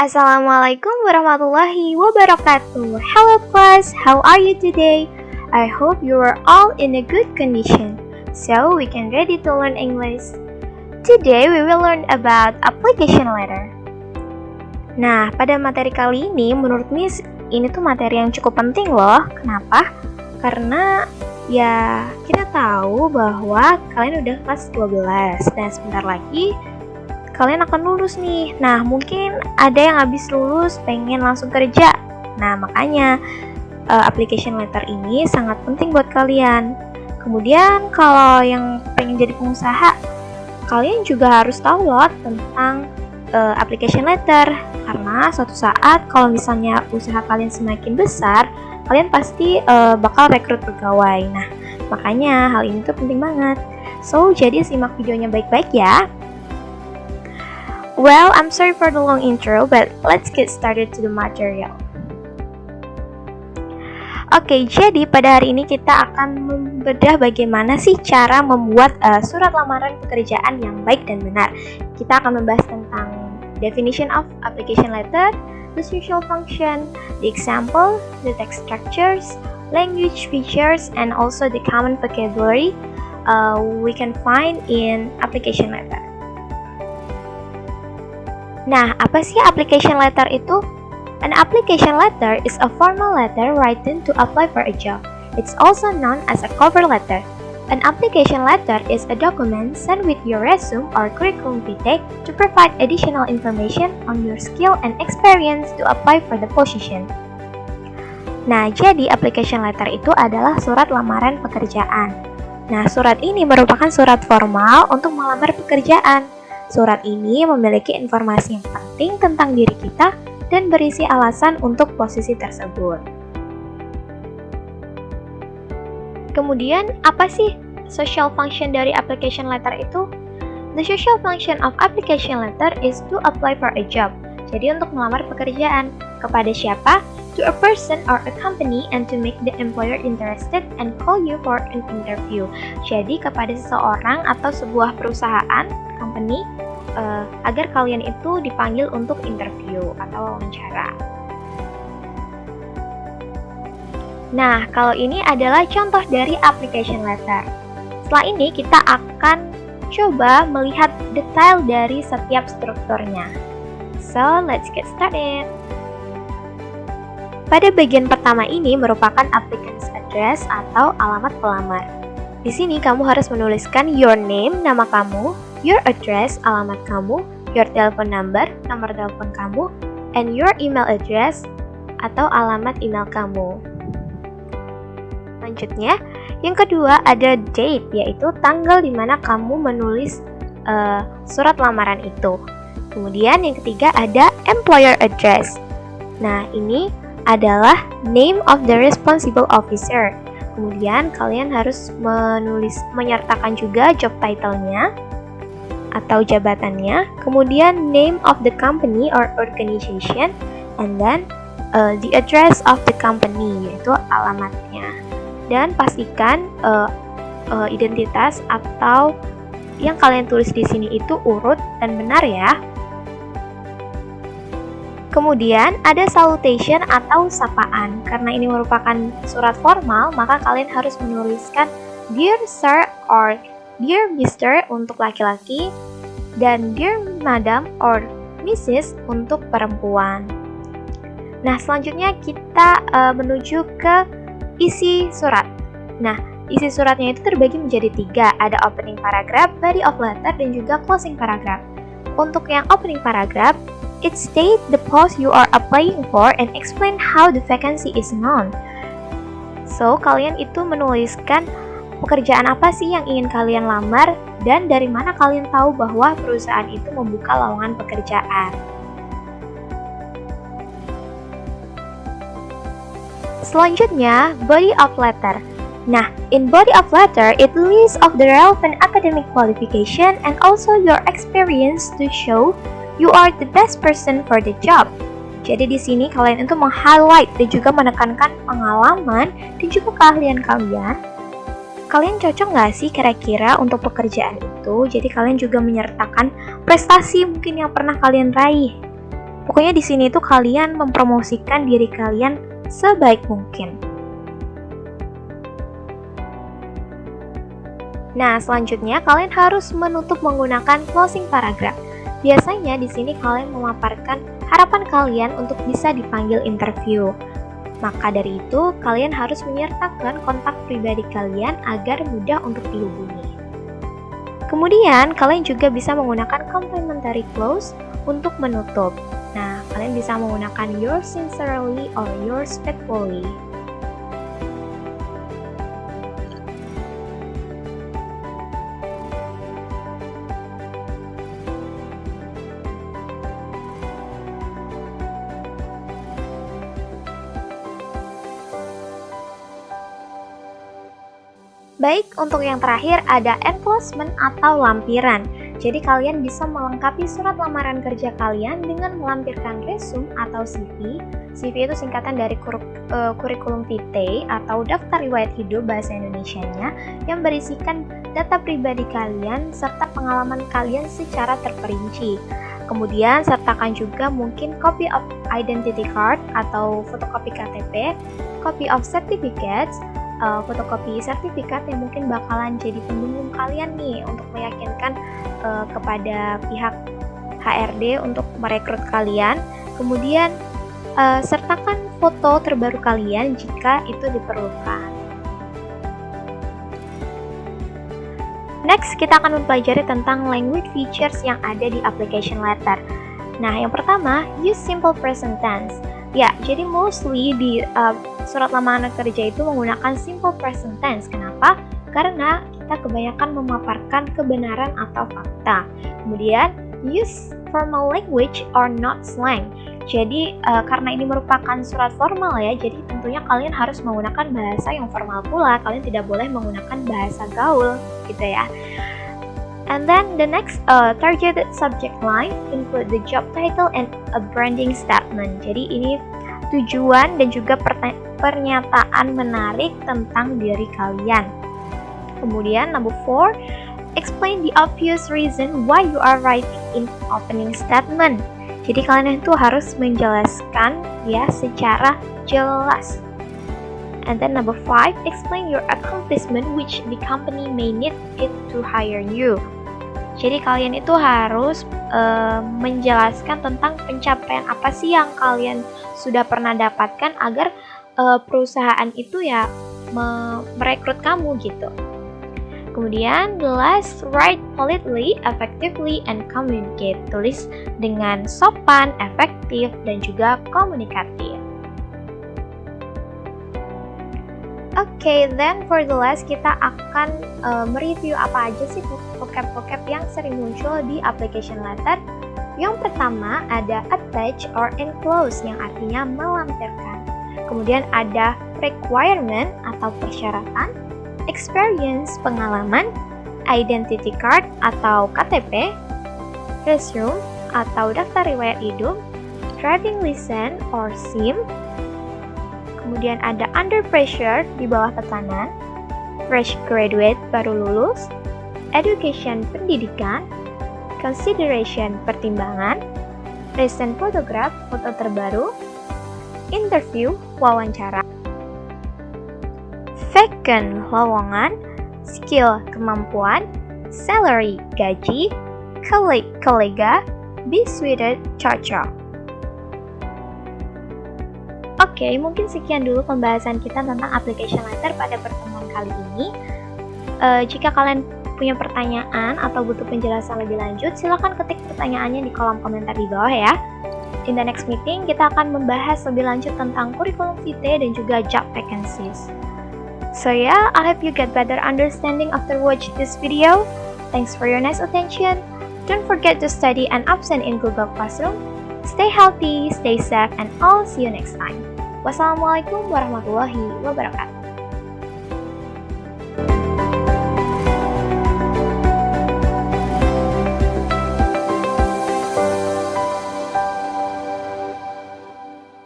Assalamualaikum warahmatullahi wabarakatuh. Hello class, how are you today? I hope you are all in a good condition, so we can ready to learn English. Today we will learn about application letter. Nah, pada materi kali ini menurut Miss, ini tuh materi yang cukup penting loh. Kenapa? Karena ya kita tahu bahwa kalian udah kelas 12 dan sebentar lagi kalian akan lulus nih. Nah, mungkin ada yang habis lulus pengen langsung kerja. Nah, makanya application letter ini sangat penting buat kalian. Kemudian kalau yang pengen jadi pengusaha, kalian juga harus tahu loh tentang application letter. Karena suatu saat kalau misalnya usaha kalian semakin besar, kalian pasti bakal rekrut pegawai. Nah, makanya hal ini tuh penting banget. So, jadi simak videonya baik-baik ya. Well, I'm sorry for the long intro, but let's get started to the material. Oke, jadi pada hari ini kita akan membedah bagaimana sih cara membuat surat lamaran pekerjaan yang baik dan benar. Kita akan membahas tentang definition of application letter, the social function, the example, the text structures, language features, and also the common vocabulary we can find in application letter. Nah, apa sih application letter itu? An application letter is a formal letter written to apply for a job. It's also known as a cover letter. An application letter is a document sent with your resume or curriculum vitae to provide additional information on your skill and experience to apply for the position. Nah, jadi application letter itu adalah surat lamaran pekerjaan. Nah, surat ini merupakan surat formal untuk melamar pekerjaan. Surat ini memiliki informasi yang penting tentang diri kita dan berisi alasan untuk posisi tersebut. Kemudian, apa sih social function dari application letter itu? The social function of application letter is to apply for a job. Jadi untuk melamar pekerjaan. Kepada siapa? To a person or a company and to make the employer interested and call you for an interview. Jadi kepada seseorang atau sebuah perusahaan, company, agar kalian itu dipanggil untuk interview atau wawancara. Nah, kalau ini adalah contoh dari application letter. Setelah ini kita akan coba melihat detail dari setiap strukturnya. So, let's get started. Pada bagian pertama ini merupakan applicant's address atau alamat pelamar. Di sini kamu harus menuliskan your name, nama kamu, your address, alamat kamu, your telephone number, nomor telepon kamu, and your email address atau alamat email kamu. Lanjutnya, yang kedua ada date, yaitu tanggal di mana kamu menulis surat lamaran itu. Kemudian yang ketiga ada employer address. Nah, ini adalah name of the responsible officer. Kemudian kalian harus menyertakan juga job title-nya atau jabatannya, kemudian name of the company or organization, and then the address of the company, yaitu alamatnya. Dan pastikan identitas atau yang kalian tulis di sini itu urut dan benar ya. Kemudian ada salutation atau sapaan. Karena ini merupakan surat formal, maka kalian harus menuliskan Dear Sir or Dear Mr. untuk laki-laki dan Dear Madam or Mrs. untuk perempuan. Nah, selanjutnya kita menuju ke isi surat. Nah, isi suratnya itu terbagi menjadi 3. Ada opening paragraph, body of letter, dan juga closing paragraph. Untuk yang opening paragraph, it states the post you are applying for and explain how the vacancy is known. So, kalian itu menuliskan pekerjaan apa sih yang ingin kalian lamar dan dari mana kalian tahu bahwa perusahaan itu membuka lowongan pekerjaan. Selanjutnya, body of letter. Nah, in body of letter, it lists of the relevant academic qualification and also your experience to show you are the best person for the job. Jadi di sini kalian itu meng-highlight dan juga menekankan pengalaman dan juga keahlian kalian. Kalian cocok nggak sih kira-kira untuk pekerjaan itu? Jadi kalian juga menyertakan prestasi mungkin yang pernah kalian raih. Pokoknya di sini tuh kalian mempromosikan diri kalian sebaik mungkin. Nah, selanjutnya kalian harus menutup menggunakan closing paragraph. Biasanya di sini kalian memaparkan harapan kalian untuk bisa dipanggil interview. Maka dari itu, kalian harus menyertakan kontak pribadi kalian agar mudah untuk dihubungi. Kemudian, kalian juga bisa menggunakan complimentary clause untuk menutup. Nah, kalian bisa menggunakan yours sincerely or yours faithfully. Baik, untuk yang terakhir ada enclosement atau lampiran. Jadi kalian bisa melengkapi surat lamaran kerja kalian dengan melampirkan resume atau CV. CV itu singkatan dari kurikulum vitae atau daftar riwayat hidup bahasa Indonesianya yang berisikan data pribadi kalian serta pengalaman kalian secara terperinci. Kemudian sertakan juga mungkin copy of identity card atau fotokopi KTP, copy of certificates, fotokopi sertifikat yang mungkin bakalan jadi pendukung kalian nih untuk meyakinkan kepada pihak HRD untuk merekrut kalian. Kemudian sertakan foto terbaru kalian jika itu diperlukan. Next, kita akan mempelajari tentang language features yang ada di application letter. Nah, yang pertama, use simple present tense. Ya, jadi mostly di surat lamaran kerja itu menggunakan simple present tense. Kenapa? Karena kita kebanyakan memaparkan kebenaran atau fakta. Kemudian, use formal language or not slang. Jadi, karena ini merupakan surat formal ya, jadi tentunya kalian harus menggunakan bahasa yang formal pula. Kalian tidak boleh menggunakan bahasa gaul, gitu ya. And then the next targeted subject line include the job title and a branding statement. Jadi ini tujuan dan juga pernyataan menarik tentang diri kalian. Kemudian number 4, explain the obvious reason why you are writing in opening statement. Jadi kalian itu harus menjelaskan ya secara jelas. And then number 5, explain your accomplishment which the company may need it to hire you. Jadi kalian itu harus menjelaskan tentang pencapaian apa sih yang kalian sudah pernah dapatkan agar perusahaan itu ya merekrut kamu gitu. Kemudian the last, write politely, effectively, and communicate. Tulis dengan sopan, efektif, dan juga komunikatif. Oke, then for the last kita akan mereview apa aja sih vocab-vocab yang sering muncul di application letter. Yang pertama ada attach or enclose yang artinya melampirkan. Kemudian ada requirement atau persyaratan, experience pengalaman, identity card atau KTP, resume atau daftar riwayat hidup, driving license or SIM. Kemudian ada under pressure, di bawah tekanan, fresh graduate, baru lulus, education, pendidikan, consideration, pertimbangan, recent photograph, foto terbaru, interview, wawancara, vacant, lowongan, skill, kemampuan, salary, gaji, colleague, kolega, be suited, cocok. Oke, mungkin sekian dulu pembahasan kita tentang application letter pada pertemuan kali ini. Jika kalian punya pertanyaan atau butuh penjelasan lebih lanjut, silakan ketik pertanyaannya di kolom komentar di bawah ya. In the next meeting, kita akan membahas lebih lanjut tentang kurikulum vitae dan juga job vacancies. So yeah, I hope you get better understanding after watch this video. Thanks for your nice attention. Don't forget to study and absent in Google Classroom. Stay healthy, stay safe, and I'll see you next time. Wassalamualaikum warahmatullahi wabarakatuh.